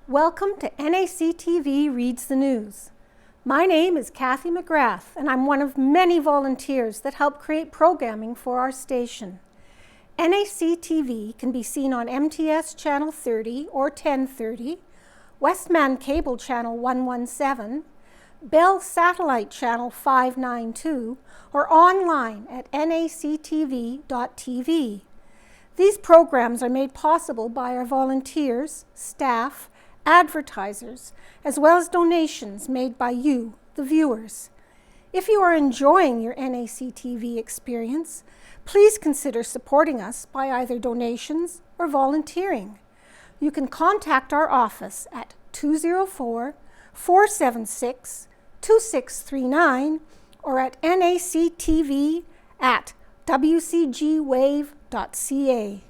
Welcome to NACTV Reads the News. My name is Cathy McGrath, and I'm one of many volunteers that help create programming for our station. NACTV can be seen on MTS Channel 30 or 1030, Westman Cable Channel 117, Bell Satellite Channel 592, or online at nactv.tv. These programs are made possible by our volunteers, staff, advertisers, as well as donations made by you, the viewers. If you are enjoying your NACTV experience, please consider supporting us by either donations or volunteering. You can contact our office at 204-476-2639 or at nactv@wcgwave.ca.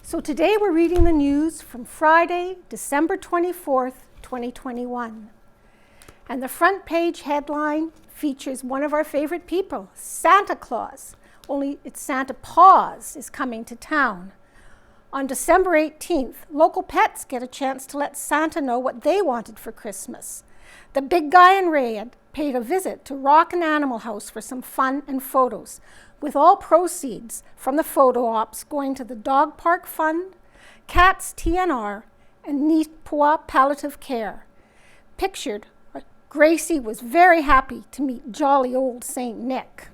So today we're reading the news from Friday, December 24th, 2021. And the front page headline features one of our favorite people, Santa Claus, only it's Santa Paws is coming to town. On December 18th, local pets get a chance to let Santa know what they wanted for Christmas. The big guy in red paid a visit to Rock and Animal House for some fun and photos, with all proceeds from the photo ops going to the Dog Park Fund, Cats TNR, and Neepawa Palliative Care. Pictured, Gracie was very happy to meet jolly old St. Nick.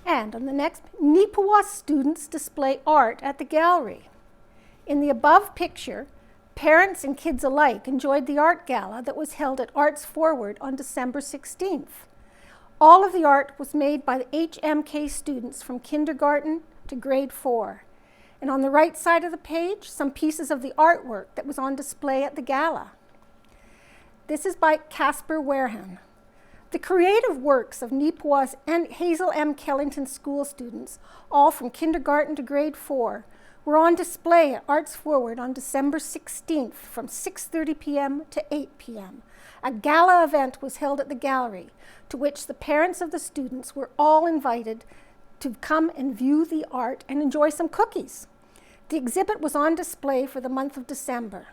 And on the next, Neepawa students display art at the gallery. In the above picture, parents and kids alike enjoyed the art gala that was held at Arts Forward on December 16th. All of the art was made by the HMK students from kindergarten to grade 4. And on the right side of the page, some pieces of the artwork that was on display at the gala. This is by Casper Warehan. The creative works of Neepawa's and Hazel M. Kellington school students, all from kindergarten to grade 4, were on display at Arts Forward on December 16th from 6:30 p.m. to 8 p.m. A gala event was held at the gallery, to which the parents of the students were all invited to come and view the art and enjoy some cookies. The exhibit was on display for the month of December.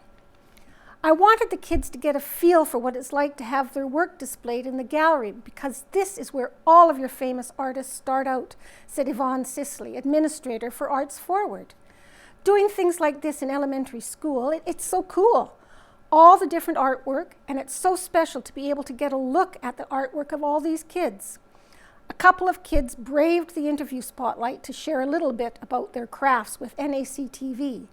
I wanted the kids to get a feel for what it's like to have their work displayed in the gallery, because this is where all of your famous artists start out, said Yvonne Sisley, administrator for Arts Forward. Doing things like this in elementary school, it's so cool. All the different artwork, and it's so special to be able to get a look at the artwork of all these kids. A couple of kids braved the interview spotlight to share a little bit about their crafts with NACTV.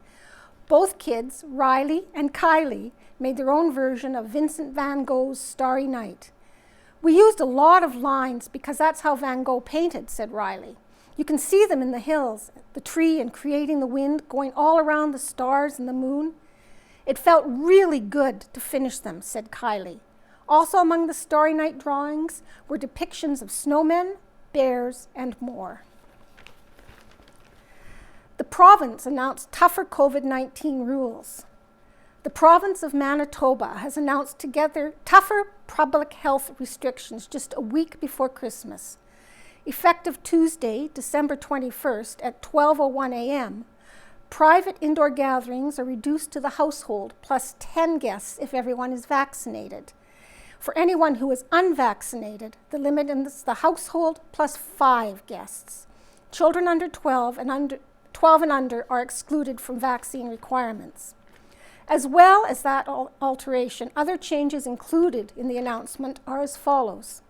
Both kids, Riley and Kylie, made their own version of Vincent van Gogh's Starry Night. We used a lot of lines because that's how Van Gogh painted, said Riley. You can see them in the hills, the tree, and creating the wind going all around the stars and the moon. It felt really good to finish them, said Kylie. Also among the Starry Night drawings were depictions of snowmen, bears, and more. The province announced tougher COVID-19 rules. The province of Manitoba has announced together tougher public health restrictions just a week before Christmas. Effective Tuesday, December 21st at 12:01 a.m., private indoor gatherings are reduced to the household plus 10 guests if everyone is vaccinated. For anyone who is unvaccinated, the limit is the household plus 5 guests. Children under 12 and under are excluded from vaccine requirements. As well as that alteration, other changes included in the announcement are as follows.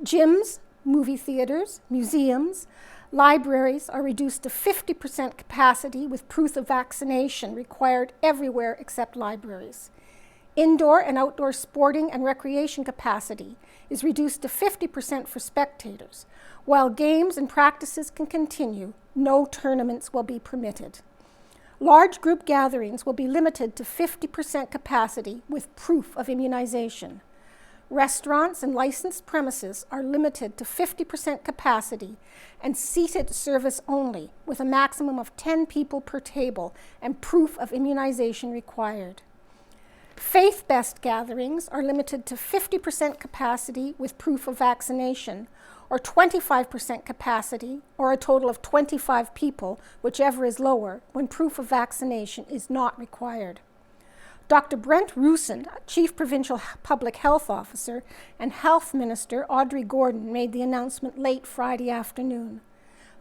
Gyms, movie theaters, museums, libraries are reduced to 50% capacity with proof of vaccination required everywhere except libraries. Indoor and outdoor sporting and recreation capacity is reduced to 50% for spectators. While games and practices can continue, no tournaments will be permitted. Large group gatherings will be limited to 50% capacity with proof of immunization. Restaurants and licensed premises are limited to 50% capacity and seated service only, with a maximum of 10 people per table and proof of immunization required. Faith-based gatherings are limited to 50% capacity with proof of vaccination, or 25% capacity, or a total of 25 people, whichever is lower, when proof of vaccination is not required. Dr. Brent Roussin, Chief Provincial Public Health Officer, and Health Minister Audrey Gordon made the announcement late Friday afternoon.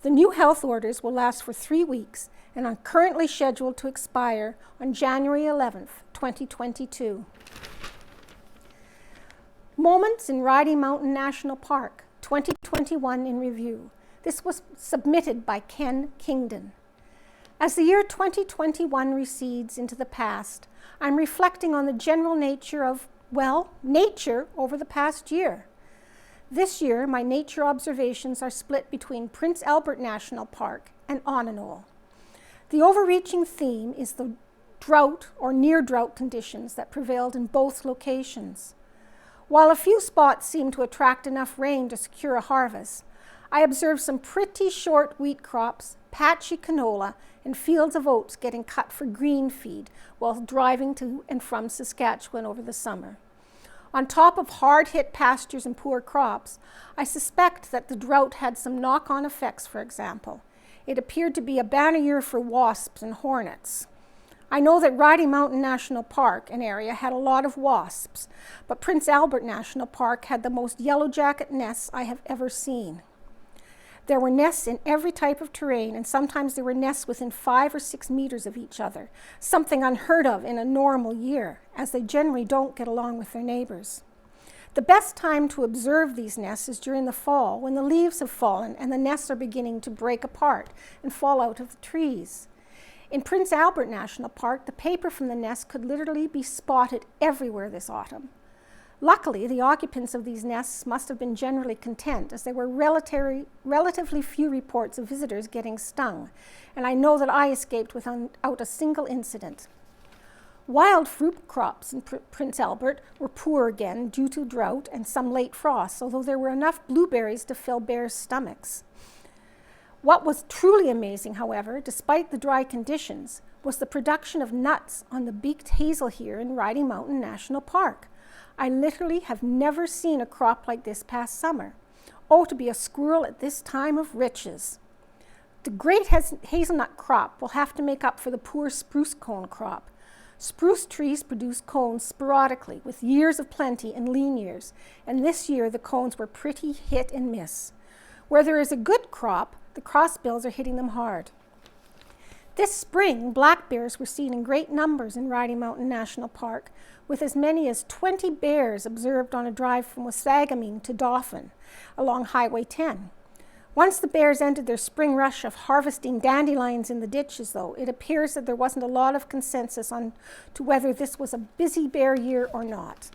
The new health orders will last for 3 weeks and are currently scheduled to expire on January 11th, 2022. Moments in Riding Mountain National Park, 2021 in review. This was submitted by Ken Kingdon. As the year 2021 recedes into the past, I'm reflecting on the general nature of, nature over the past year. This year, my nature observations are split between Prince Albert National Park and Onanol. The overreaching theme is the drought or near-drought conditions that prevailed in both locations. While a few spots seemed to attract enough rain to secure a harvest, I observed some pretty short wheat crops, patchy canola, and fields of oats getting cut for green feed while driving to and from Saskatchewan over the summer. On top of hard-hit pastures and poor crops, I suspect that the drought had some knock-on effects. For example, it appeared to be a banner year for wasps and hornets. I know that Riding Mountain National Park, an area, had a lot of wasps, but Prince Albert National Park had the most yellow jacket nests I have ever seen. There were nests in every type of terrain, and sometimes there were nests within 5 or 6 meters of each other, something unheard of in a normal year, as they generally don't get along with their neighbors. The best time to observe these nests is during the fall, when the leaves have fallen and the nests are beginning to break apart and fall out of the trees. In Prince Albert National Park, the paper from the nests could literally be spotted everywhere this autumn. Luckily, the occupants of these nests must have been generally content, as there were relatively few reports of visitors getting stung, and I know that I escaped without a single incident. Wild fruit crops in Prince Albert were poor again due to drought and some late frosts, although there were enough blueberries to fill bears' stomachs. What was truly amazing, however, despite the dry conditions, was the production of nuts on the beaked hazel here in Riding Mountain National Park. I literally have never seen a crop like this past summer. Oh, to be a squirrel at this time of riches. The great hazelnut crop will have to make up for the poor spruce cone crop. Spruce trees produce cones sporadically, with years of plenty and lean years, and this year the cones were pretty hit and miss. Where there is a good crop, the crossbills are hitting them hard. This spring, black bears were seen in great numbers in Riding Mountain National Park, with as many as 20 bears observed on a drive from Wasagamine to Dauphin along Highway 10. Once the bears ended their spring rush of harvesting dandelions in the ditches, though, it appears that there wasn't a lot of consensus on to whether this was a busy bear year or not.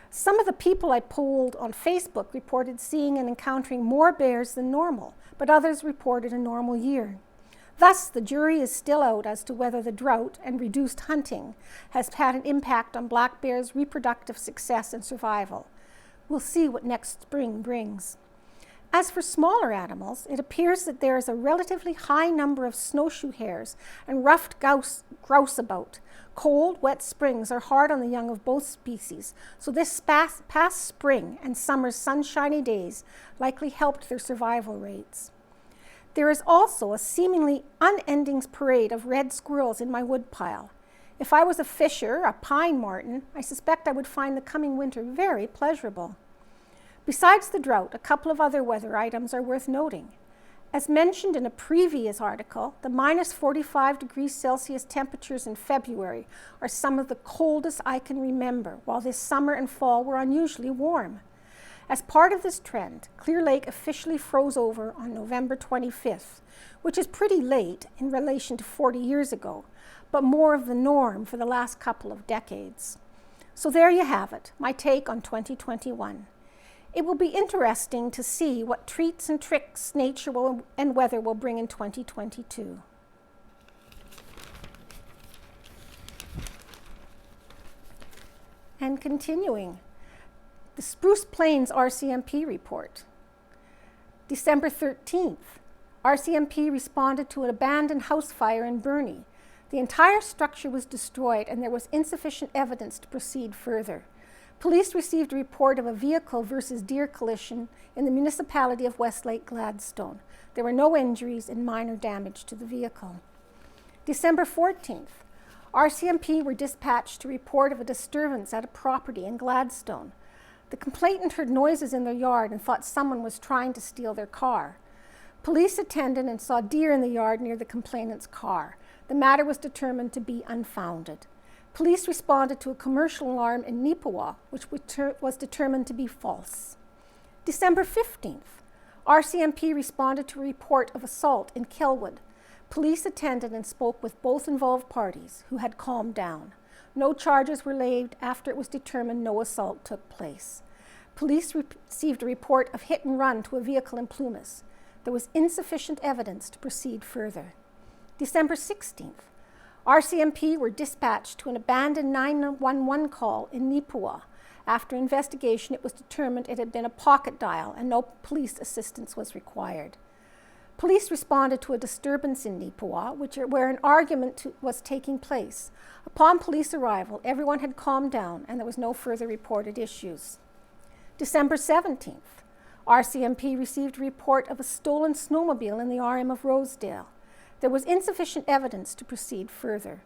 Some of the people I polled on Facebook reported seeing and encountering more bears than normal, but others reported a normal year. Thus, the jury is still out as to whether the drought and reduced hunting has had an impact on black bears' reproductive success and survival. We'll see what next spring brings. As for smaller animals, it appears that there is a relatively high number of snowshoe hares and ruffed grouse about. Cold, wet springs are hard on the young of both species, so this past spring and summer's sunshiny days likely helped their survival rates. There is also a seemingly unending parade of red squirrels in my woodpile. If I was a fisher, a pine marten, I suspect I would find the coming winter very pleasurable. Besides the drought, a couple of other weather items are worth noting. As mentioned in a previous article, the minus 45 degrees Celsius temperatures in February are some of the coldest I can remember, while this summer and fall were unusually warm. As part of this trend, Clear Lake officially froze over on November 25th, which is pretty late in relation to 40 years ago, but more of the norm for the last couple of decades. So there you have it, my take on 2021. It will be interesting to see what treats and tricks nature and weather will bring in 2022. And continuing, the Spruce Plains RCMP report. December 13th, RCMP responded to an abandoned house fire in Burnie. The entire structure was destroyed and there was insufficient evidence to proceed further. Police received a report of a vehicle versus deer collision in the municipality of Westlake Gladstone. There were no injuries and minor damage to the vehicle. December 14th, RCMP were dispatched to report of a disturbance at a property in Gladstone. The complainant heard noises in their yard and thought someone was trying to steal their car. Police attended and saw deer in the yard near the complainant's car. The matter was determined to be unfounded. Police responded to a commercial alarm in Neepawa, which was determined to be false. December 15th, RCMP responded to a report of assault in Kelwood. Police attended and spoke with both involved parties, who had calmed down. No charges were laid after it was determined no assault took place. Police received a report of hit and run to a vehicle in Plumas. There was insufficient evidence to proceed further. December 16th, RCMP were dispatched to an abandoned 911 call in Neepawa. After investigation, it was determined it had been a pocket dial and no police assistance was required. Police responded to a disturbance in Neepawa, where an argument was taking place. Upon police arrival, everyone had calmed down and there was no further reported issues. December 17th, RCMP received a report of a stolen snowmobile in the RM of Rosedale. There was insufficient evidence to proceed further.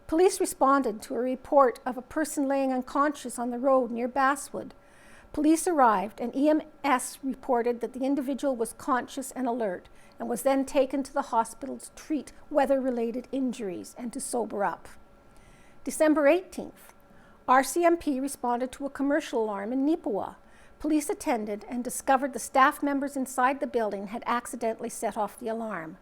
Police responded to a report of a person laying unconscious on the road near Basswood. Police arrived and EMS reported that the individual was conscious and alert and was then taken to the hospital to treat weather-related injuries and to sober up. December 18th, RCMP responded to a commercial alarm in Neepawa. Police attended and discovered the staff members inside the building had accidentally set off the alarm.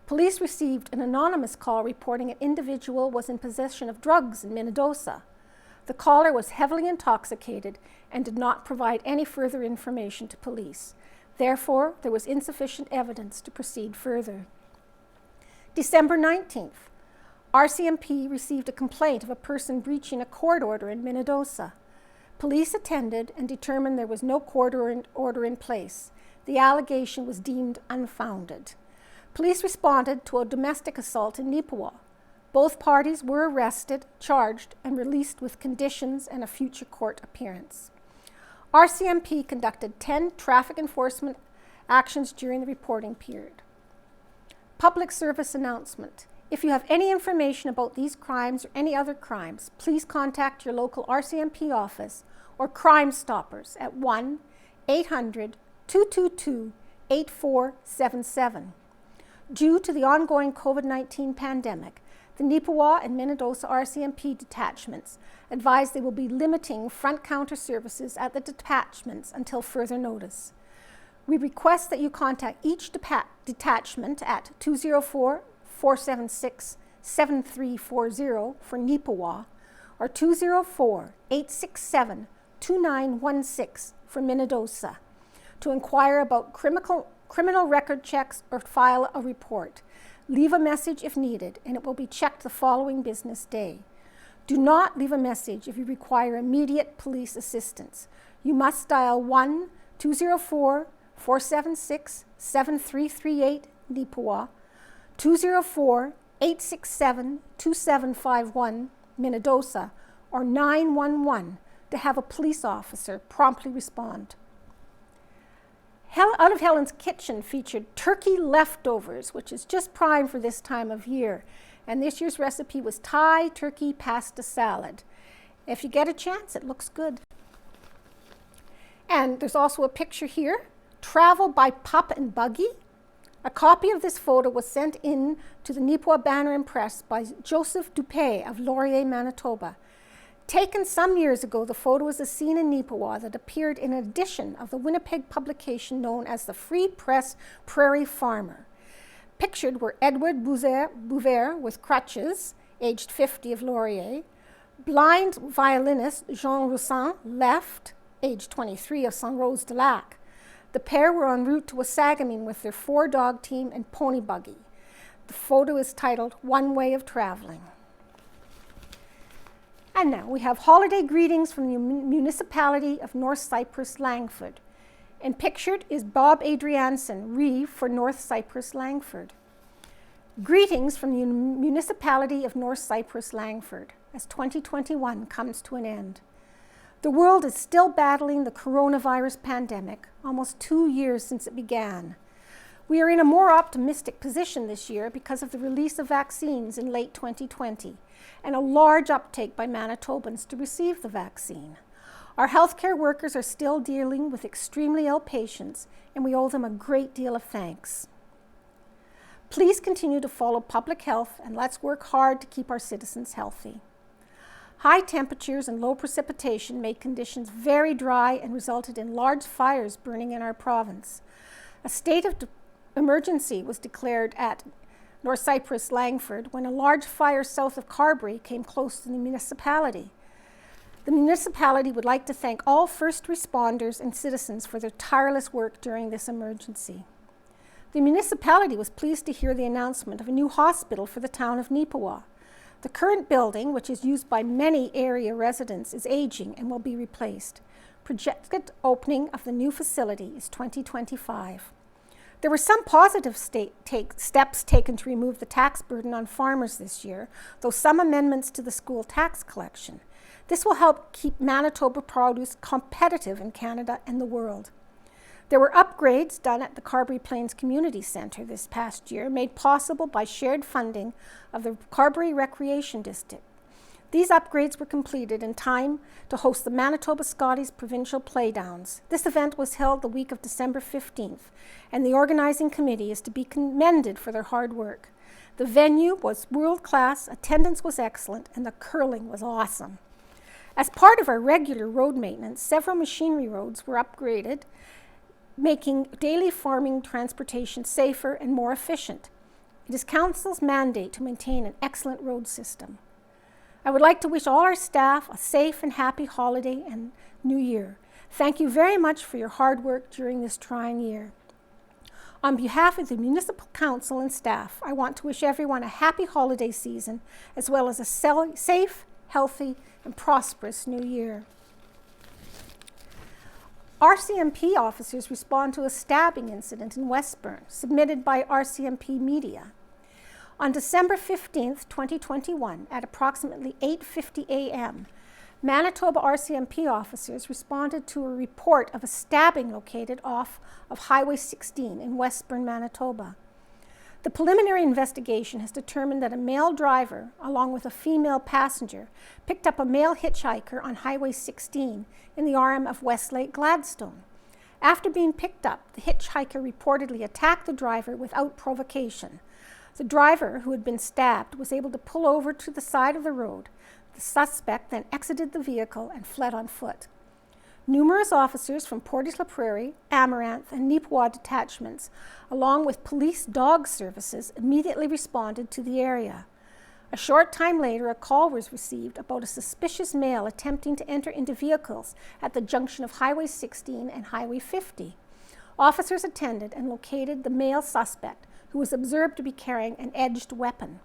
Police received an anonymous call reporting an individual was in possession of drugs in Minnedosa. The caller was heavily intoxicated and did not provide any further information to police. Therefore, there was insufficient evidence to proceed further. December 19th, RCMP received a complaint of a person breaching a court order in Minnedosa. Police attended and determined there was no court order in place. The allegation was deemed unfounded. Police responded to a domestic assault in Neepawa. Both parties were arrested, charged, and released with conditions and a future court appearance. RCMP conducted 10 traffic enforcement actions during the reporting period. Public service announcement. If you have any information about these crimes or any other crimes, please contact your local RCMP office or Crime Stoppers at 1-800-222-8477. Due to the ongoing COVID-19 pandemic, the Neepawa and Minnedosa RCMP detachments advise they will be limiting front counter services at the detachments until further notice. We request that you contact each detachment at 204-476-7340 for Neepawa or 204-867-2916 for Minnedosa to inquire about criminal record checks or file a report. Leave a message if needed, and it will be checked the following business day. Do not leave a message if you require immediate police assistance. You must dial 1-204-476-7338 Neepawa, 204-867-2751 Minnedosa, or 911 to have a police officer promptly respond. Out of Helen's Kitchen featured turkey leftovers, which is just prime for this time of year. And this year's recipe was Thai turkey pasta salad. If you get a chance, it looks good. And there's also a picture here, Travel by Pup and Buggy. A copy of this photo was sent in to the Neepawa Banner and Press by Joseph Dupé of Laurier, Manitoba. Taken some years ago, the photo is a scene in Neepawa that appeared in an edition of the Winnipeg publication known as the Free Press Prairie Farmer. Pictured were Edward Bouvert with crutches, aged 50 of Laurier, blind violinist Jean Roussin, left, aged 23 of Saint-Rose-de-Lac. The pair were en route to Wasagamine with their 4-dog team and pony buggy. The photo is titled One Way of Traveling. And now we have holiday greetings from the municipality of North Cyprus, Langford. And pictured is Bob Adrianson, Reeve for North Cyprus, Langford. Greetings from the municipality of North Cyprus, Langford, as 2021 comes to an end. The world is still battling the coronavirus pandemic, almost 2 years since it began. We are in a more optimistic position this year because of the release of vaccines in late 2020 and a large uptake by Manitobans to receive the vaccine. Our healthcare workers are still dealing with extremely ill patients, and we owe them a great deal of thanks. Please continue to follow public health, and let's work hard to keep our citizens healthy. High temperatures and low precipitation made conditions very dry and resulted in large fires burning in our province. A state of emergency was declared at North Cyprus, Langford, when a large fire south of Carberry came close to the municipality. The municipality would like to thank all first responders and citizens for their tireless work during this emergency. The municipality was pleased to hear the announcement of a new hospital for the town of Neepawa. The current building, which is used by many area residents, is aging and will be replaced. Projected opening of the new facility is 2025. There were some positive steps taken to remove the tax burden on farmers this year, though some amendments to the school tax collection. This will help keep Manitoba produce competitive in Canada and the world. There were upgrades done at the Carberry Plains Community Centre this past year, made possible by shared funding of the Carberry Recreation District. These upgrades were completed in time to host the Manitoba Scotties Provincial Playdowns. This event was held the week of December 15th, and the organizing committee is to be commended for their hard work. The venue was world-class, attendance was excellent, and the curling was awesome. As part of our regular road maintenance, several machinery roads were upgraded, making daily farming transportation safer and more efficient. It is Council's mandate to maintain an excellent road system. I would like to wish all our staff a safe and happy holiday and New Year. Thank you very much for your hard work during this trying year. On behalf of the Municipal Council and staff, I want to wish everyone a happy holiday season, as well as a safe, healthy, and prosperous New Year. RCMP officers respond to a stabbing incident in Westburn, submitted by RCMP Media. On December 15th, 2021, at approximately 8:50 a.m., Manitoba RCMP officers responded to a report of a stabbing located off of Highway 16 in Westburn, Manitoba. The preliminary investigation has determined that a male driver, along with a female passenger, picked up a male hitchhiker on Highway 16 in the RM of Westlake Gladstone. After being picked up, the hitchhiker reportedly attacked the driver without provocation. The driver, who had been stabbed, was able to pull over to the side of the road. The suspect then exited the vehicle and fled on foot. Numerous officers from Portage la Prairie, Amaranth, and Neepawa detachments, along with police dog services, immediately responded to the area. A short time later, a call was received about a suspicious male attempting to enter into vehicles at the junction of Highway 16 and Highway 50. Officers attended and located the male suspect, who was observed to be carrying an edged weapon.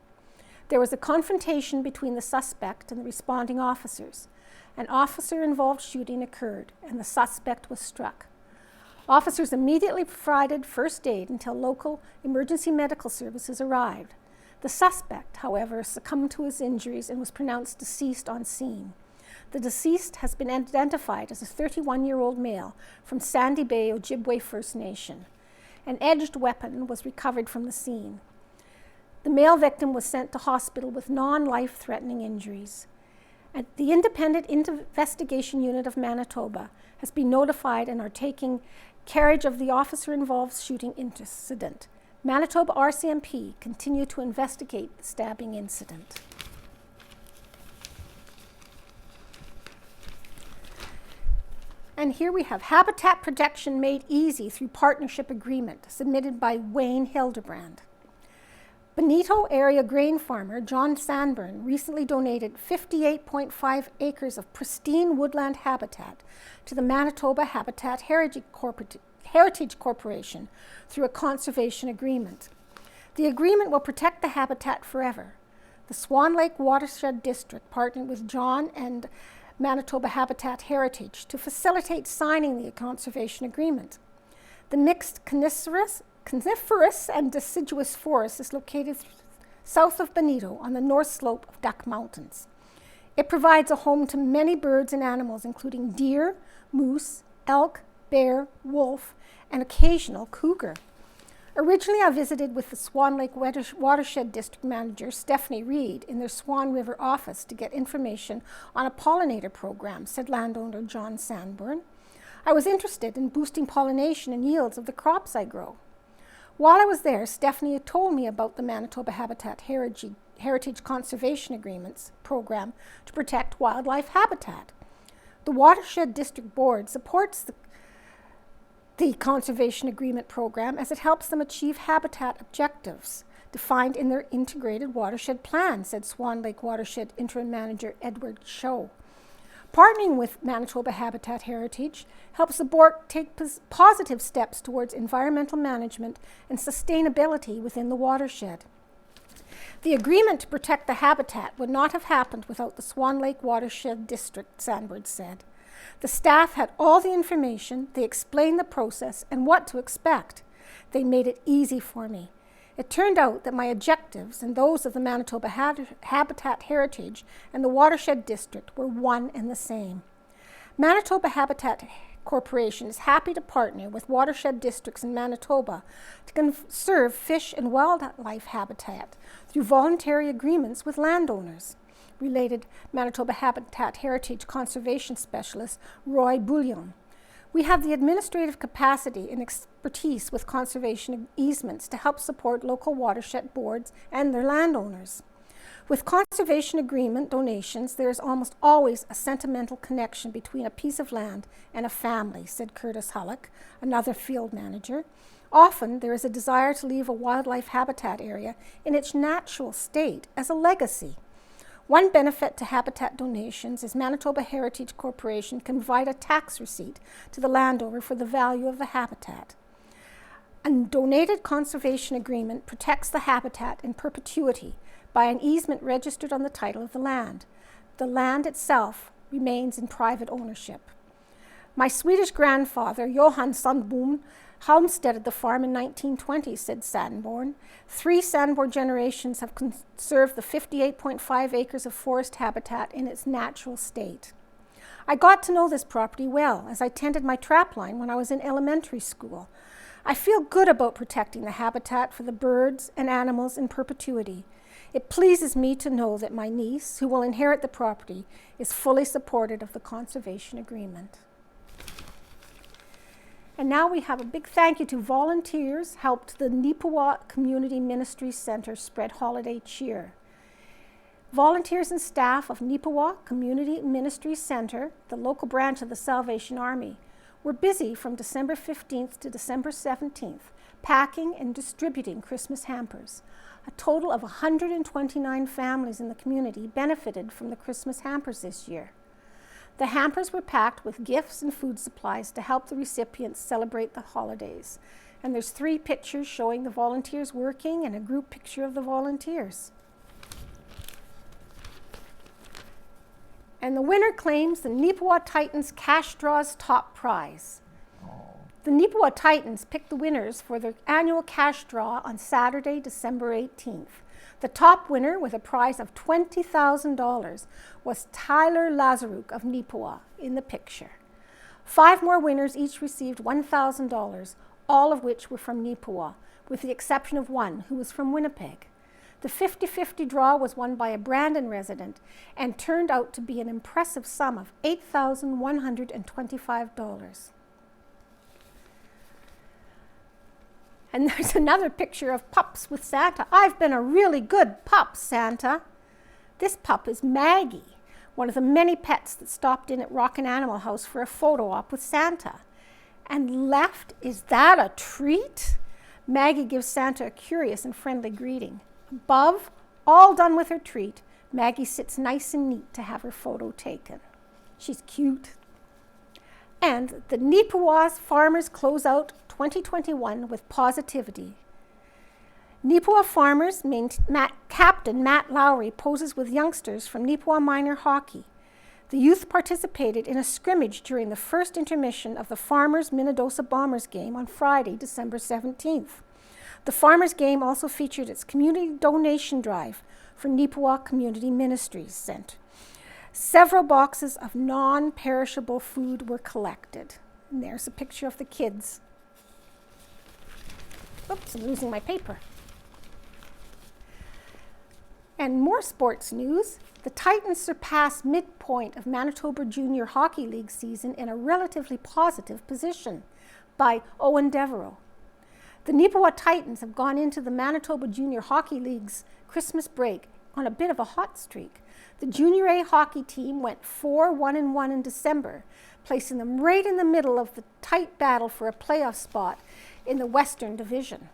There was a confrontation between the suspect and the responding officers. An officer-involved shooting occurred, and the suspect was struck. Officers immediately provided first aid until local emergency medical services arrived. The suspect, however, succumbed to his injuries and was pronounced deceased on scene. The deceased has been identified as a 31-year-old male from Sandy Bay, Ojibwe First Nation. An edged weapon was recovered from the scene. The male victim was sent to hospital with non-life-threatening injuries. The Independent Investigation Unit of Manitoba has been notified and are taking carriage of the officer-involved shooting incident. Manitoba RCMP continue to investigate the stabbing incident. And here we have habitat protection made easy through partnership agreement, submitted by Wayne Hildebrand. Benito area grain farmer John Sanborn recently donated 58.5 acres of pristine woodland habitat to the Manitoba Habitat Heritage Corporation through a conservation agreement. The agreement will protect the habitat forever. The Swan Lake Watershed District partnered with John and Manitoba Habitat Heritage to facilitate signing the conservation agreement. The mixed coniferous and deciduous forest is located south of Benito on the north slope of Duck Mountains. It provides a home to many birds and animals, including deer, moose, elk, bear, wolf, and occasional cougar. Originally, I visited with the Swan Lake Watershed District Manager, Stephanie Reed, in their Swan River office to get information on a pollinator program, said landowner John Sanborn. I was interested in boosting pollination and yields of the crops I grow. While I was there, Stephanie had told me about the Manitoba Habitat Heritage Conservation Agreements program to protect wildlife habitat. The Watershed District Board supports the Conservation Agreement program as it helps them achieve habitat objectives defined in their integrated watershed plan, said Swan Lake Watershed Interim Manager Edward Shaw. Partnering with Manitoba Habitat Heritage helps the board take positive steps towards environmental management and sustainability within the watershed. The agreement to protect the habitat would not have happened without the Swan Lake Watershed District, Sanborn said. The staff had all the information, they explained the process and what to expect. They made it easy for me. It turned out that my objectives and those of the Manitoba Habitat Heritage and the Watershed District were one and the same. Manitoba Habitat Corporation is happy to partner with watershed districts in Manitoba to conserve fish and wildlife habitat through voluntary agreements with landowners, related Manitoba Habitat Heritage Conservation Specialist Roy Bouillon. We have the administrative capacity and expertise with conservation easements to help support local watershed boards and their landowners. With conservation agreement donations, there is almost always a sentimental connection between a piece of land and a family, said Curtis Hullock, another field manager. Often, there is a desire to leave a wildlife habitat area in its natural state as a legacy. One benefit to habitat donations is Manitoba Heritage Corporation can provide a tax receipt to the landowner for the value of the habitat. A donated conservation agreement protects the habitat in perpetuity by an easement registered on the title of the land. The land itself remains in private ownership. My Swedish grandfather, Johan Sandbom, homesteaded the farm in 1920, said Sanborn. 3 Sanborn generations have conserved the 58.5 acres of forest habitat in its natural state. I got to know this property well as I tended my trapline when I was in elementary school. I feel good about protecting the habitat for the birds and animals in perpetuity. It pleases me to know that my niece, who will inherit the property, is fully supportive of the conservation agreement. And now we have a big thank you to volunteers who helped the Neepawa Community Ministry Center spread holiday cheer. Volunteers and staff of Neepawa Community Ministry Center, the local branch of the Salvation Army, were busy from December 15th to December 17th, packing and distributing Christmas hampers. A total of 129 families in the community benefited from the Christmas hampers this year. The hampers were packed with gifts and food supplies to help the recipients celebrate the holidays. And there's 3 pictures showing the volunteers working and a group picture of the volunteers. And the winner claims the Neepawa Titans Cash Draw's top prize. The Neepawa Titans picked the winners for their annual cash draw on Saturday, December 18th. The top winner, with a prize of $20,000, was Tyler Lazaruk of Neepawa in the picture. 5 more winners each received $1,000, all of which were from Neepawa, with the exception of one who was from Winnipeg. The 50-50 draw was won by a Brandon resident and turned out to be an impressive sum of $8,125. And there's another picture of pups with Santa. I've been a really good pup, Santa. This pup is Maggie, one of the many pets that stopped in at Rockin' Animal House for a photo op with Santa. And left, is that a treat? Maggie gives Santa a curious and friendly greeting. Above, all done with her treat, Maggie sits nice and neat to have her photo taken. She's cute. And the Neepawa's farmers close out 2021 with positivity. Neepawa farmers Captain Matt Lowry poses with youngsters from Neepawa Minor Hockey. The youth participated in a scrimmage during the first intermission of the Farmers Minnedosa Bombers game on Friday, December 17th. The Farmers game also featured its community donation drive for Neepawa Community Ministries Center. Several boxes of non-perishable food were collected. And there's a picture of the kids. Oops, I'm losing my paper. And more sports news. The Titans surpassed midpoint of Manitoba Junior Hockey League season in a relatively positive position by Owen Devereaux. The Neepawa Titans have gone into the Manitoba Junior Hockey League's Christmas break on a bit of a hot streak. The Junior A hockey team went 4-1-1 in December, placing them right in the middle of the tight battle for a playoff spot in the Western Division.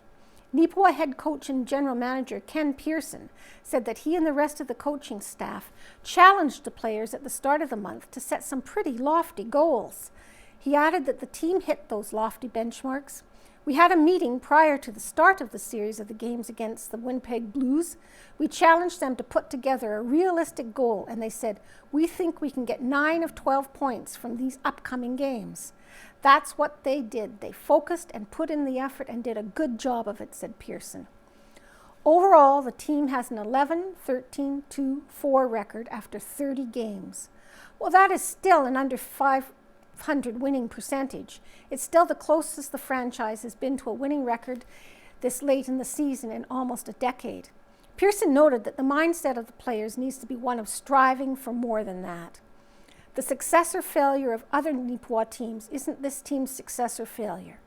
Neepawa head coach and general manager Ken Pearson said that he and the rest of the coaching staff challenged the players at the start of the month to set some pretty lofty goals. He added that the team hit those lofty benchmarks. We had a meeting prior to the start of the series of the games against the Winnipeg Blues. We challenged them to put together a realistic goal, and they said, "We think we can get 9 of 12 points from these upcoming games." That's what they did. They focused and put in the effort and did a good job of it, said Pearson. Overall, the team has an 11-13-2-4 record after 30 games. Well, that is still an under 500 winning percentage. It's still the closest the franchise has been to a winning record this late in the season in almost a decade. Pearson noted that the mindset of the players needs to be one of striving for more than that. The success or failure of other Neepawa teams isn't this team's success or failure.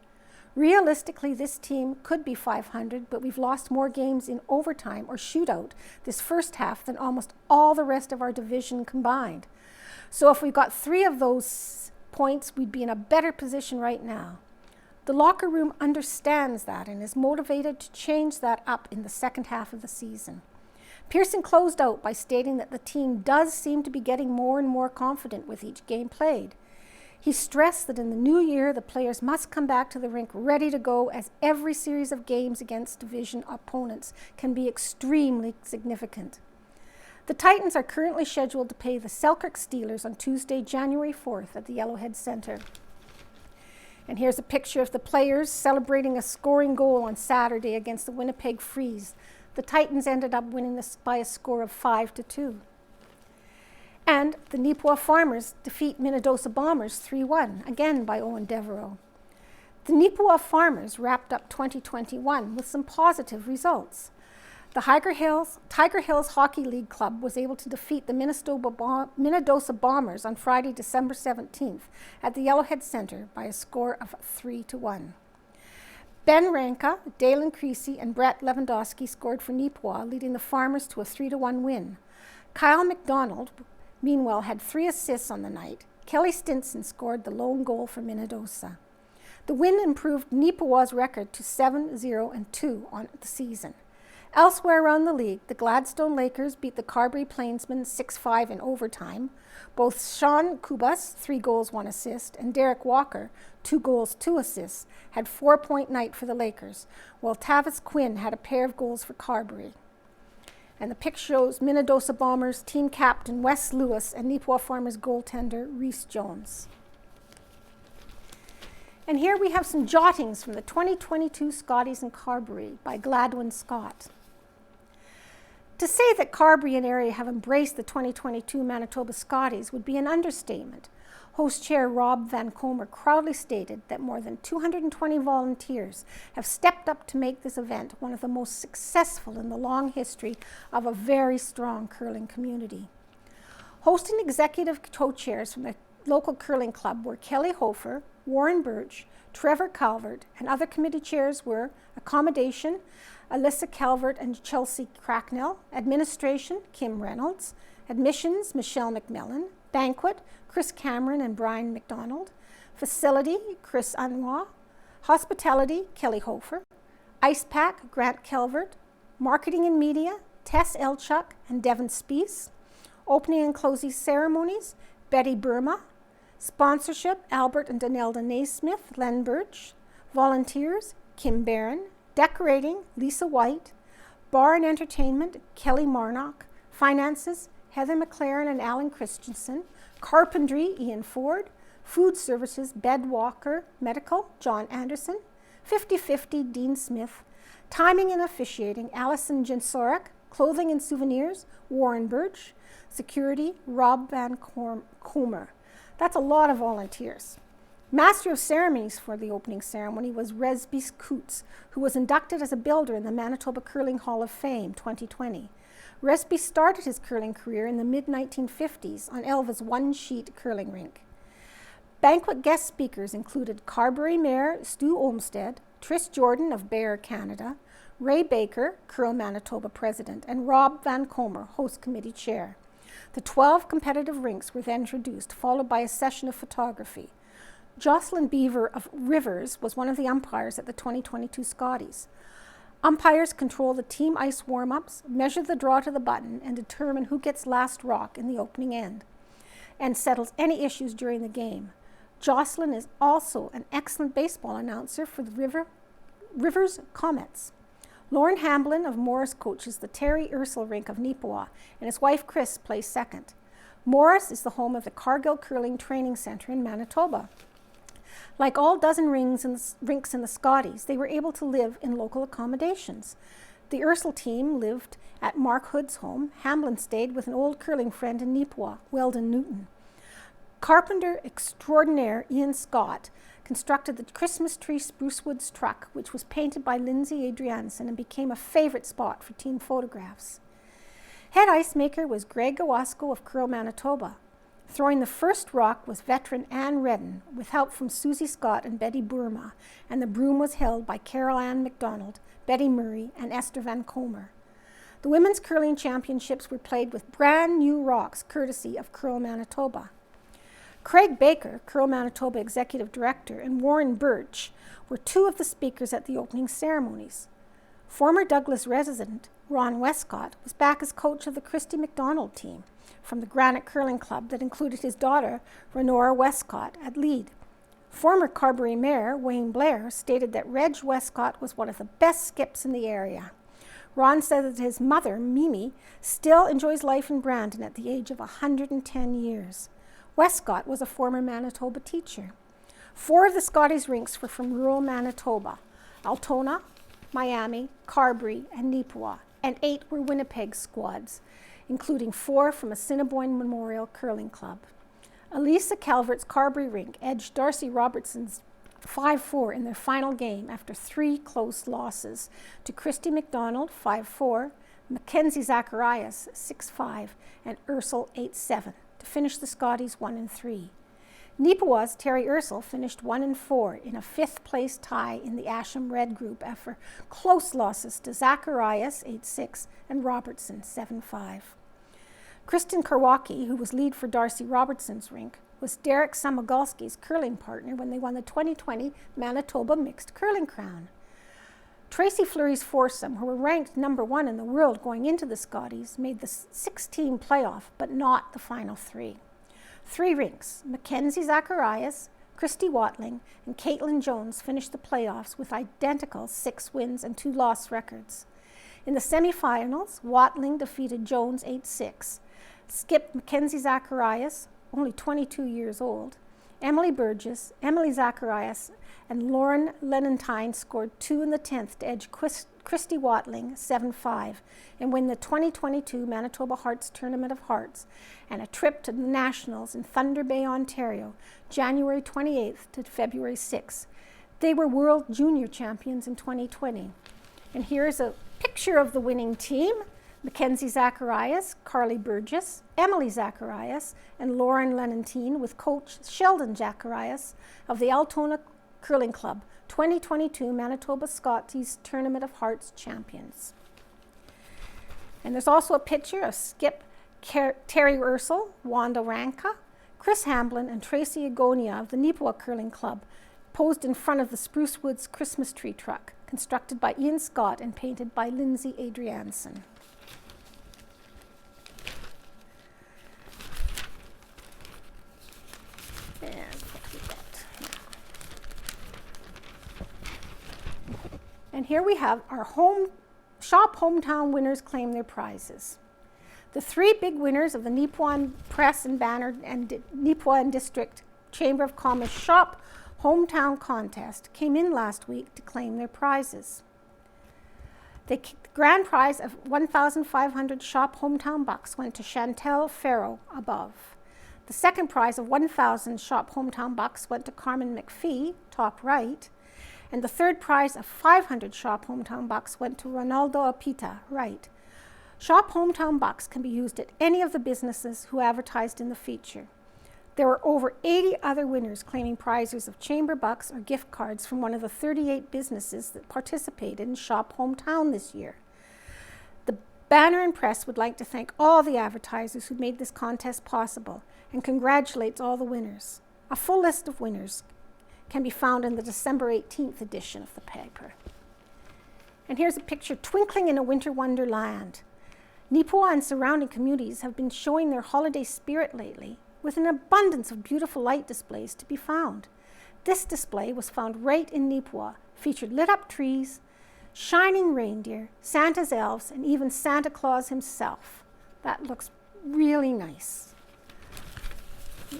Realistically, this team could be 500, but we've lost more games in overtime or shootout this first half than almost all the rest of our division combined. So if we got 3 of those points, we'd be in a better position right now. The locker room understands that and is motivated to change that up in the second half of the season. Pearson closed out by stating that the team does seem to be getting more and more confident with each game played. He stressed that in the new year, the players must come back to the rink ready to go, as every series of games against division opponents can be extremely significant. The Titans are currently scheduled to play the Selkirk Steelers on Tuesday, January 4th at the Yellowhead Center. And here's a picture of the players celebrating a scoring goal on Saturday against the Winnipeg Freeze. The Titans ended up winning this by a score of 5-2. And the Neepawa Farmers defeat Minnedosa Bombers 3-1, again by Owen Devereaux. The Neepawa Farmers wrapped up 2021 with some positive results. The Tiger Hills Hockey League Club was able to defeat the Minnedosa Bombers on Friday, December 17th at the Yellowhead Center by a score of 3-1. Ben Ranka, Dalen Creasy, and Brett Lewandowski scored for Neepawa, leading the Farmers to a 3-1 win. Kyle McDonald, meanwhile, had 3 assists on the night. Kelly Stinson scored the lone goal for Minnedosa. The win improved Neepawa's record to 7-0-2 on the season. Elsewhere around the league, the Gladstone Lakers beat the Carberry Plainsmen 6-5 in overtime. Both Sean Kubas, 3 goals, 1 assist, and Derek Walker, 2 goals, 2 assists, had 4-point night for the Lakers, while Tavis Quinn had a pair of goals for Carberry. And the picture shows Minnedosa Bombers team captain Wes Lewis and Neepawa Farmers goaltender Reese Jones. And here we have some jottings from the 2022 Scotties in Carberry by Gladwin Scott. To say that Carberry and area have embraced the 2022 Manitoba Scotties would be an understatement. Host Chair Rob Van Comer proudly stated that more than 220 volunteers have stepped up to make this event one of the most successful in the long history of a very strong curling community. Hosting executive co-chairs from the local curling club were Kelly Hofer, Warren Birch, Trevor Calvert, and other committee chairs were Accommodation, Alyssa Calvert and Chelsea Cracknell, Administration, Kim Reynolds, Admissions, Michelle McMillan, Banquet, Chris Cameron and Brian McDonald, Facility, Chris Unwa, Hospitality, Kelly Hofer, Ice Pack, Grant Calvert, Marketing and Media, Tess Elchuk and Devin Spees, Opening and Closing Ceremonies, Betty Burma, Sponsorship, Albert and Donelda Naismith, Len Birch, Volunteers, Kim Barron, Decorating, Lisa White, Bar and Entertainment, Kelly Marnock, Finances, Heather McLaren and Alan Christensen, Carpentry, Ian Ford, Food Services, Bed Walker, Medical, John Anderson, 50/50, Dean Smith, Timing and Officiating, Allison Jensorek, Clothing and souvenirs, Warren Birch. Security, Rob Van Comer. That's a lot of volunteers. Master of ceremonies for the opening ceremony was Resby Coots, who was inducted as a builder in the Manitoba Curling Hall of Fame 2020. Resby started his curling career in the mid-1950s on Elva's one-sheet curling rink. Banquet guest speakers included Carberry Mayor Stu Olmsted, Trish Jordan of Bear Canada, Ray Baker, Curl Manitoba President, and Rob Van Comer, Host Committee Chair. The 12 competitive rinks were then introduced, followed by a session of photography. Jocelyn Beaver of Rivers was one of the umpires at the 2022 Scotties. Umpires control the team ice warm-ups, measure the draw to the button, and determine who gets last rock in the opening end, and settles any issues during the game. Jocelyn is also an excellent baseball announcer for the Rivers Comets. Lauren Hamblin of Morris coaches the Terry Ursel rink of Neepawa, and his wife Chris plays second. Morris is the home of the Cargill Curling Training Center in Manitoba. Like all dozen rinks in the Scotties, they were able to live in local accommodations. The Ursel team lived at Mark Hood's home. Hamblin stayed with an old curling friend in Neepawa, Weldon Newton. Carpenter extraordinaire Ian Scott constructed the Christmas tree Spruce Woods truck, which was painted by Lindsay Adrianson and became a favorite spot for team photographs. Head ice maker was Greg Owasco of Curl Manitoba. Throwing the first rock was veteran Ann Redden, with help from Susie Scott and Betty Burma, and the broom was held by Carol Ann McDonald, Betty Murray, and Esther Van Comer. The women's curling championships were played with brand new rocks, courtesy of Curl Manitoba. Craig Baker, Curl Manitoba Executive Director, and Warren Birch were two of the speakers at the opening ceremonies. Former Douglas resident Ron Westcott was back as coach of the Christy McDonald team from the Granite Curling Club that included his daughter, Renora Westcott, at lead. Former Carberry Mayor Wayne Blair stated that Reg Westcott was one of the best skips in the area. Ron said that his mother, Mimi, still enjoys life in Brandon at the age of 110 years. Westcott was a former Manitoba teacher. 4 of the Scotties rinks were from rural Manitoba: Altona, Miami, Carberry, and Neepawa, and 8 were Winnipeg squads, including 4 from Assiniboine Memorial Curling Club. Elisa Calvert's Carberry rink edged Darcy Robertson's 5-4 in their final game after 3 close losses to Christy McDonald 5-4, Mackenzie Zacharias 6-5, and Ursel 8-7 to finish the Scotties 1-3. Neepawa's Terry Ursel finished 1-4 in a 5th place tie in the Asham Red group after close losses to Zacharias 8-6 and Robertson 7-5. Kristen Karwacki, who was lead for Darcy Robertson's rink, was Derek Samogolski's curling partner when they won the 2020 Manitoba Mixed Curling Crown. Tracy Fleury's foursome, who were ranked number 1 in the world going into the Scotties, made the 6-team playoff, but not the final 3. 3 rinks, Mackenzie Zacharias, Christy Watling, and Caitlin Jones finished the playoffs with identical 6 wins and 2 loss records. In the semifinals, Watling defeated Jones 8-6. Skip Mackenzie Zacharias, only 22 years old, Emily Burgess, Emily Zacharias, and Lauren Lenentine scored 2 in the 10th to edge Christy Watling 7-5 and win the 2022 Manitoba Hearts Tournament of Hearts and a trip to the Nationals in Thunder Bay, Ontario, January 28th to February 6th. They were World Junior Champions in 2020. And here's a picture of the winning team: Mackenzie Zacharias, Carly Burgess, Emily Zacharias, and Lauren Lenentine, with coach Sheldon Zacharias of the Altona Curling Club, 2022 Manitoba Scotties Tournament of Hearts champions. And there's also a picture of Skip Terry Ursel, Wanda Ranka, Chris Hamblin, and Tracy Agonia of the Neepawa Curling Club posed in front of the Spruce Woods Christmas tree truck, constructed by Ian Scott and painted by Lindsay Adrianson. And here we have our hometown winners claim their prizes. The 3 big winners of the Neepawa Press and Banner and Neepawa and District Chamber of Commerce Shop Hometown Contest came in last week to claim their prizes. The grand prize of 1,500 shop hometown bucks went to Chantel Farrow above. The second prize of 1,000 shop hometown bucks went to Carmen McPhee, top right. And the third prize of 500 shop hometown bucks went to Ronaldo Apita, right. Shop hometown bucks can be used at any of the businesses who advertised in the feature. There were over 80 other winners claiming prizes of chamber bucks or gift cards from one of the 38 businesses that participated in Shop Hometown this year. The Banner and Press would like to thank all the advertisers who made this contest possible and congratulates all the winners. A full list of winners can be found in the December 18th edition of the paper. And here's a picture twinkling in a winter wonderland. Neepawa and surrounding communities have been showing their holiday spirit lately, with an abundance of beautiful light displays to be found. This display was found right in Neepawa, featured lit-up trees, shining reindeer, Santa's elves, and even Santa Claus himself. That looks really nice. Here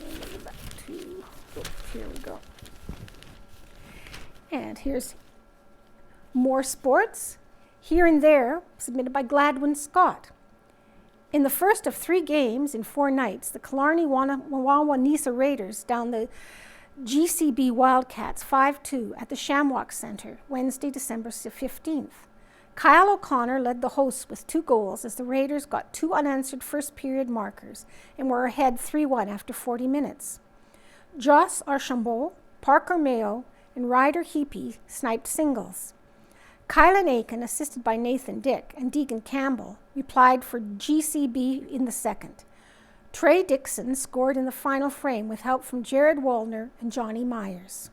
we go. And here's more sports, here and there, submitted by Gladwin Scott. In the first of 3 games in 4 nights, the Killarney-Wawanisa Raiders downed the GCB Wildcats 5-2 at the Shamrock Center, Wednesday, December 15th. Kyle O'Connor led the hosts with 2 goals as the Raiders got 2 unanswered first-period markers and were ahead 3-1 after 40 minutes. Joss Archambault, Parker Mayo, and Ryder Heapy sniped singles. Kylan Aiken, assisted by Nathan Dick and Deegan Campbell, replied for GCB in the second. Trey Dixon scored in the final frame with help from Jared Wallner and Johnny Myers.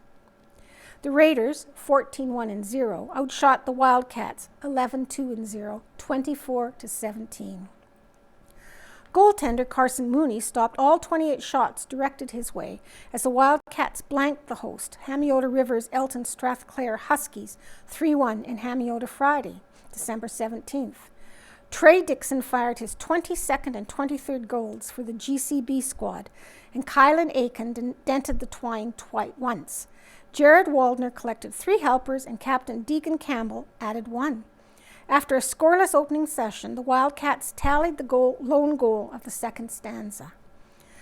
The Raiders, 14-1-0, outshot the Wildcats, 11-2-0, 24-17. Goaltender Carson Mooney stopped all 28 shots directed his way as the Wildcats blanked the host, Hamiota Rivers Elton Strathclair Huskies, 3-1 in Hamiota Friday, December 17th. Trey Dixon fired his 22nd and 23rd goals for the GCB squad, and Kylan Aiken dented the twine once. Jared Waldner collected 3 helpers, and Captain Deegan Campbell added 1. After a scoreless opening session, the Wildcats tallied the lone goal of the second stanza.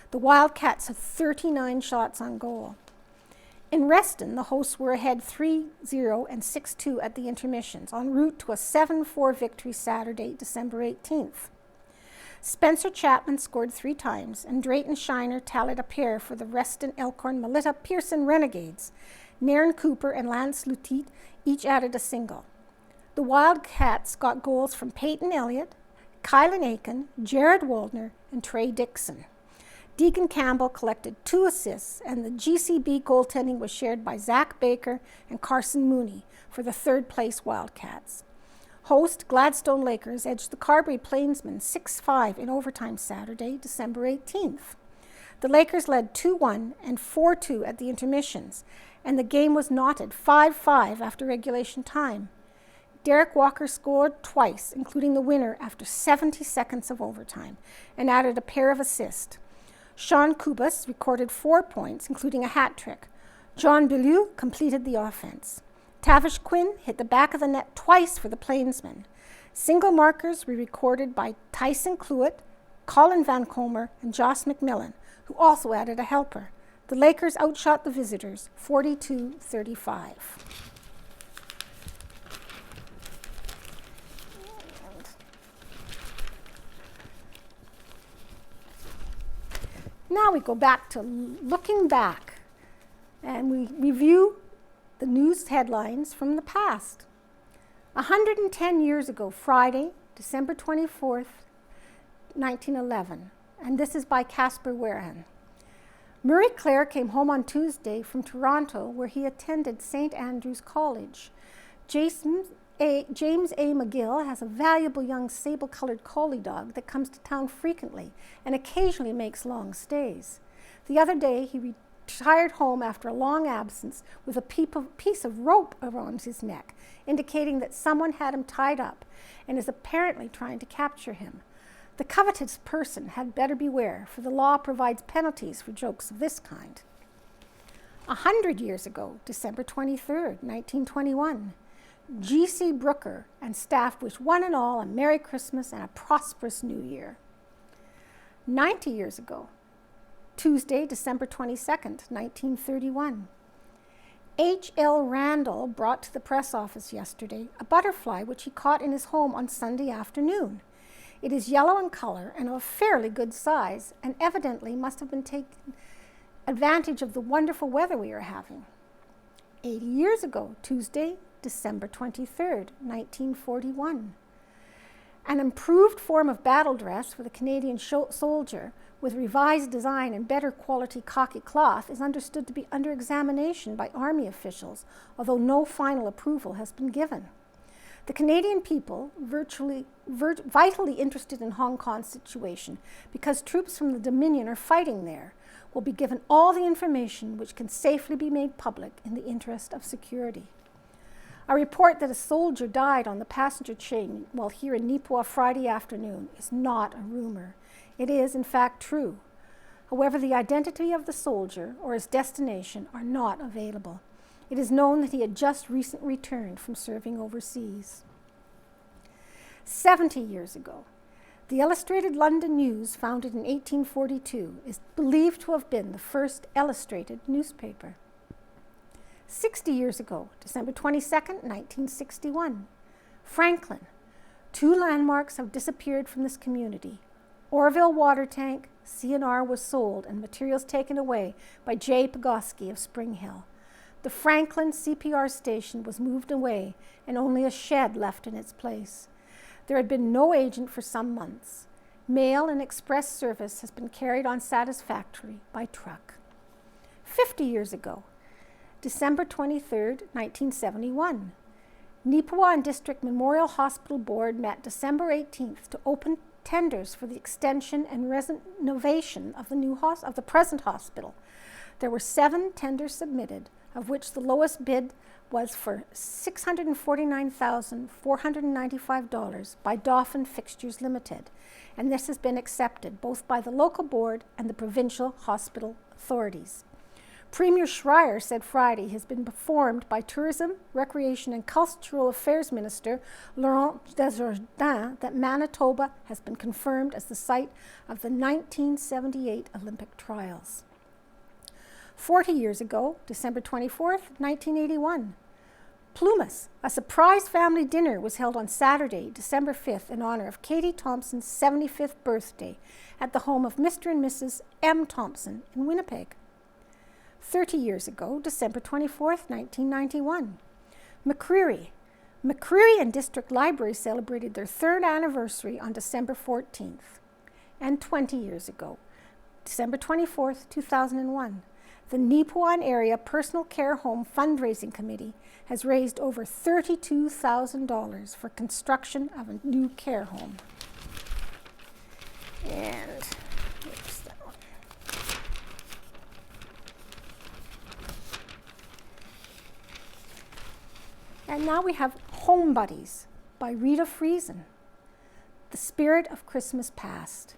The Wildcats had 39 shots on goal. In Reston, the hosts were ahead 3-0 and 6-2 at the intermissions, en route to a 7-4 victory Saturday, December 18th. Spencer Chapman scored 3 times, and Drayton Shiner tallied a pair for the Reston Elkhorn Melita Pearson Renegades. Nairn Cooper and Lance Lutit each added a single. The Wildcats got goals from Peyton Elliott, Kylan Aiken, Jared Waldner, and Trey Dixon. Deegan Campbell collected 2 assists, and the GCB goaltending was shared by Zach Baker and Carson Mooney for the third-place Wildcats. Host Gladstone Lakers edged the Carberry Plainsmen 6-5 in overtime Saturday, December 18th. The Lakers led 2-1 and 4-2 at the intermissions, and the game was knotted 5-5 after regulation time. Derek Walker scored twice, including the winner after 70 seconds of overtime, and added a pair of assists. Sean Kubas recorded 4 points, including a hat trick. John Bellew completed the offense. Tavish Quinn hit the back of the net twice for the Plainsmen. Single markers were recorded by Tyson Cluett, Colin Van Comer, and Joss McMillan, who also added a helper. The Lakers outshot the visitors 42-35. Now we go back to looking back, and we review the news headlines from the past. 110 years ago, Friday, December 24th, 1911, and this is by Casper Werahan. Murray Clare came home on Tuesday from Toronto, where he attended St. Andrew's College. James A. McGill has a valuable young sable-colored collie dog that comes to town frequently and occasionally makes long stays. The other day, he retired home after a long absence with a piece of rope around his neck, indicating that someone had him tied up and is apparently trying to capture him. The covetous person had better beware, for the law provides penalties for jokes of this kind. 100 years ago, December 23rd, 1921, G.C. Brooker and staff wish one and all a Merry Christmas and a prosperous New Year. 90 years ago, Tuesday, December 22nd, 1931. H.L. Randall brought to the press office yesterday a butterfly which he caught in his home on Sunday afternoon. It is yellow in color and of a fairly good size, and evidently must have been taking advantage of the wonderful weather we are having. 80 years ago, Tuesday, December 23rd, 1941. An improved form of battle dress for the Canadian soldier with revised design and better quality khaki cloth is understood to be under examination by Army officials, although no final approval has been given. The Canadian people, vitally interested in Hong Kong's situation because troops from the Dominion are fighting there, will be given all the information which can safely be made public in the interest of security. A report that a soldier died on the passenger train while here in Neepawa Friday afternoon is not a rumor. It is, in fact, true. However, the identity of the soldier or his destination are not available. It is known that he had just recently returned from serving overseas. 70 years ago, the Illustrated London News, founded in 1842, is believed to have been the first illustrated newspaper. 60 years ago, December 22nd, 1961. Franklin. 2 landmarks have disappeared from this community. Orville water tank, CNR was sold and materials taken away by J. Pagoski of Spring Hill. The Franklin CPR station was moved away and only a shed left in its place. There had been no agent for some months. Mail and express service has been carried on satisfactorily by truck. 50 years ago, December 23rd, 1971. Neepawa and District Memorial Hospital Board met December 18th to open tenders for the extension and renovation of the present hospital. There were 7 tenders submitted, of which the lowest bid was for $649,495 by Dauphin Fixtures Limited, and this has been accepted both by the local board and the provincial hospital authorities. Premier Schreier said Friday has been informed by Tourism, Recreation and Cultural Affairs Minister Laurent Desjardins that Manitoba has been confirmed as the site of the 1978 Olympic Trials. 40 years ago, December 24th, 1981. Plumas, a surprise family dinner was held on Saturday, December 5th in honor of Katie Thompson's 75th birthday at the home of Mr. and Mrs. M. Thompson in Winnipeg. 30 years ago, December 24th, 1991. McCreary and District Library celebrated their 3rd anniversary on December 14th. And 20 years ago, December 24th, 2001, the Neepawa Area Personal Care Home Fundraising Committee has raised over $32,000 for construction of a new care home. And where's that one? And now we have Home Buddies by Rita Friesen. The Spirit of Christmas Past.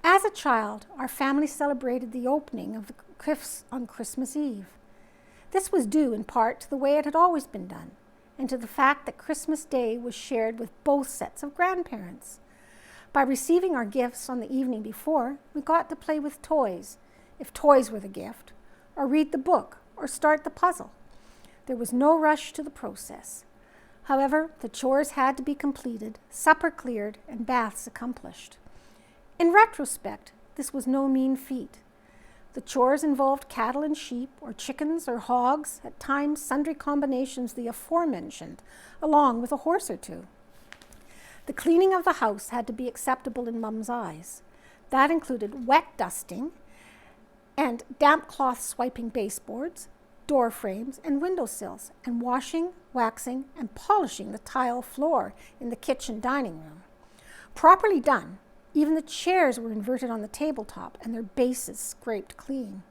As a child, our family celebrated the opening of the gifts on Christmas Eve. This was due in part to the way it had always been done, and to the fact that Christmas Day was shared with both sets of grandparents. By receiving our gifts on the evening before, we got to play with toys, if toys were the gift, or read the book, or start the puzzle. There was no rush to the process. However, the chores had to be completed, supper cleared, and baths accomplished. In retrospect, this was no mean feat. The chores involved cattle and sheep, or chickens or hogs, at times sundry combinations the aforementioned, along with a horse or two. The cleaning of the house had to be acceptable in Mum's eyes. That included wet dusting and damp cloth swiping baseboards, door frames, and windowsills, and washing, waxing, and polishing the tile floor in the kitchen dining room. Properly done, even the chairs were inverted on the tabletop and their bases scraped clean.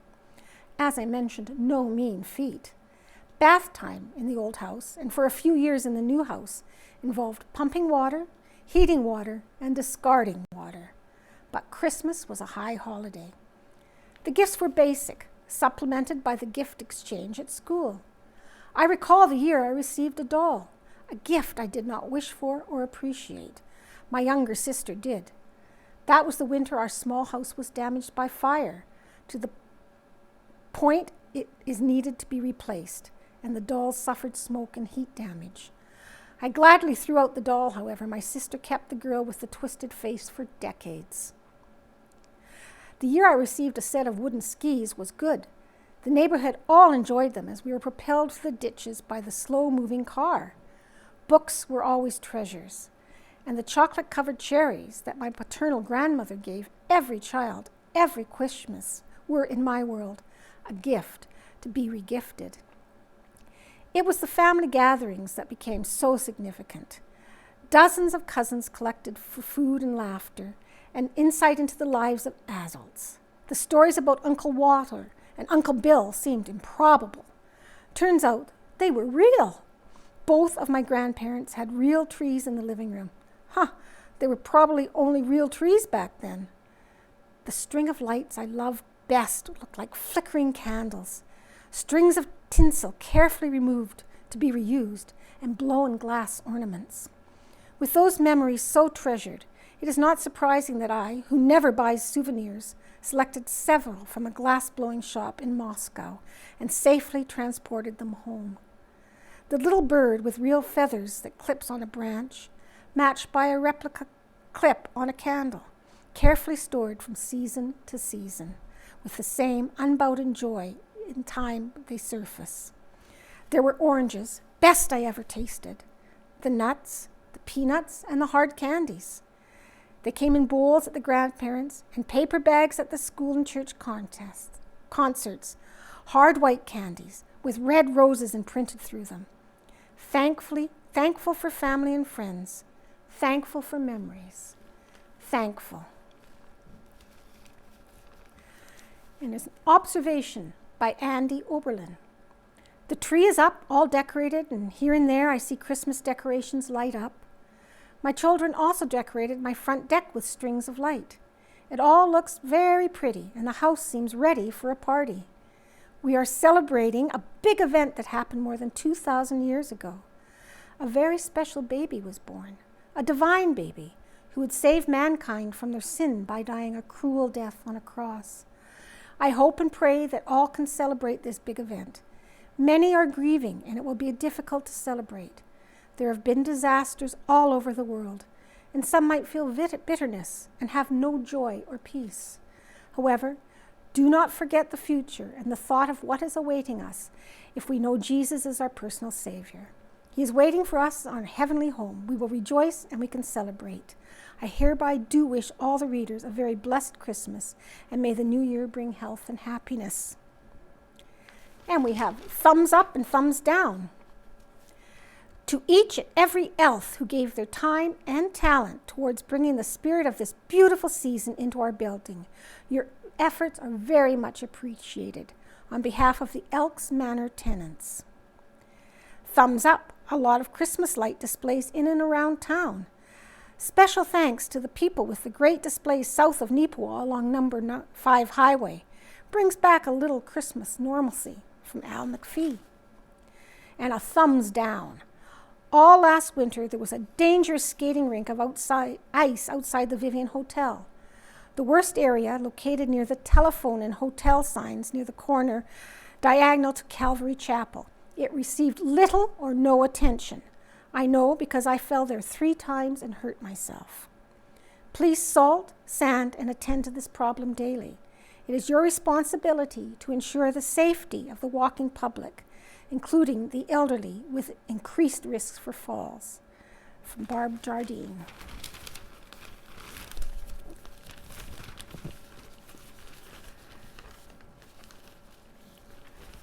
As I mentioned, no mean feat. Bath time in the old house, and for a few years in the new house, involved pumping water, heating water, and discarding water. But Christmas was a high holiday. The gifts were basic, supplemented by the gift exchange at school. I recall the year I received a doll, a gift I did not wish for or appreciate. My younger sister did. That was the winter our small house was damaged by fire, to the point it is needed to be replaced, and the doll suffered smoke and heat damage. I gladly threw out the doll, however. My sister kept the girl with the twisted face for decades. The year I received a set of wooden skis was good. The neighborhood all enjoyed them as we were propelled through the ditches by the slow-moving car. Books were always treasures, and the chocolate-covered cherries that my paternal grandmother gave every child every Christmas were, in my world, a gift to be regifted. It was the family gatherings that became so significant. Dozens of cousins collected for food and laughter and insight into the lives of adults. The stories about Uncle Walter and Uncle Bill seemed improbable. Turns out they were real. Both of my grandparents had real trees in the living room. They were probably only real trees back then. The string of lights I loved best looked like flickering candles, strings of tinsel carefully removed to be reused, and blown glass ornaments. With those memories so treasured, it is not surprising that I, who never buys souvenirs, selected several from a glass-blowing shop in Moscow and safely transported them home. The little bird with real feathers that clips on a branch, matched by a replica clip on a candle, carefully stored from season to season, with the same unbounded joy in time they surface. There were oranges, best I ever tasted, the nuts, the peanuts, and the hard candies. They came in bowls at the grandparents' and paper bags at the school and church concerts, hard white candies with red roses imprinted through them. Thankful for family and friends, thankful for memories, thankful. And there's an observation by Andy Oberlin. The tree is up, all decorated, and here and there I see Christmas decorations light up. My children also decorated my front deck with strings of light. It all looks very pretty, and the house seems ready for a party. We are celebrating a big event that happened more than 2,000 years ago. A very special baby was born, a divine baby who would save mankind from their sin by dying a cruel death on a cross. I hope and pray that all can celebrate this big event. Many are grieving, and it will be difficult to celebrate. There have been disasters all over the world, and some might feel bitterness and have no joy or peace. However, do not forget the future and the thought of what is awaiting us if we know Jesus is our personal Savior. He is waiting for us on our heavenly home. We will rejoice and we can celebrate. I hereby do wish all the readers a very blessed Christmas, and may the new year bring health and happiness. And we have thumbs up and thumbs down. To each and every elf who gave their time and talent towards bringing the spirit of this beautiful season into our building, your efforts are very much appreciated on behalf of the Elks Manor tenants. Thumbs up, a lot of Christmas light displays in and around town. Special thanks to the people with the great displays south of Neepawa along number 5 highway. Brings back a little Christmas normalcy from Al McPhee. And a thumbs down. All last winter, there was a dangerous skating rink of ice outside the Vivian Hotel. The worst area, located near the telephone and hotel signs near the corner diagonal to Calvary Chapel. It received little or no attention. I know because I fell there 3 times and hurt myself. Please salt, sand, and attend to this problem daily. It is your responsibility to ensure the safety of the walking public, including the elderly with increased risks for falls. From Barb Jardine.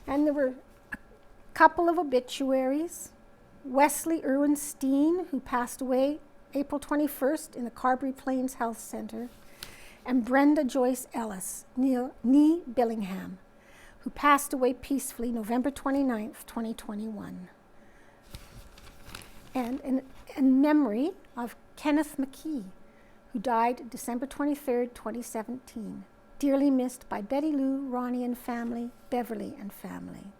And there were a couple of obituaries. Wesley Irwin Steen, who passed away April 21st in the Carberry Plains Health Center, and Brenda Joyce Ellis, Nee Billingham, who passed away peacefully November 29th, 2021. And in memory of Kenneth McKee, who died December 23rd, 2017, dearly missed by Betty Lou, Ronnie and family, Beverly and family.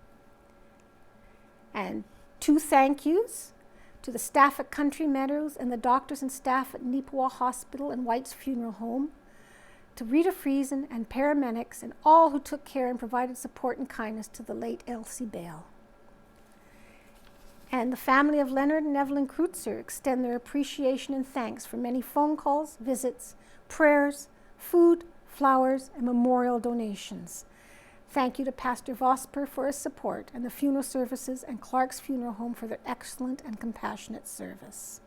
And 2 thank yous to the staff at Country Meadows and the doctors and staff at Neepawa Hospital and White's Funeral Home, to Rita Friesen and paramedics and all who took care and provided support and kindness to the late Elsie Bale. And the family of Leonard and Evelyn Kreutzer extend their appreciation and thanks for many phone calls, visits, prayers, food, flowers, and memorial donations. Thank you to Pastor Vosper for his support and the funeral services and Clark's Funeral Home for their excellent and compassionate service.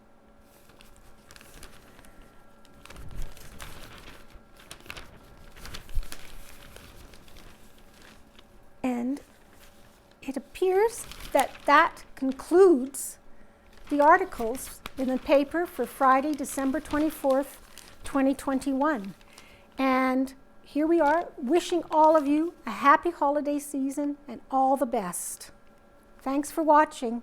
And it appears that that concludes the articles in the paper for Friday, December 24th, 2021. And here we are, wishing all of you a happy holiday season and all the best. Thanks for watching.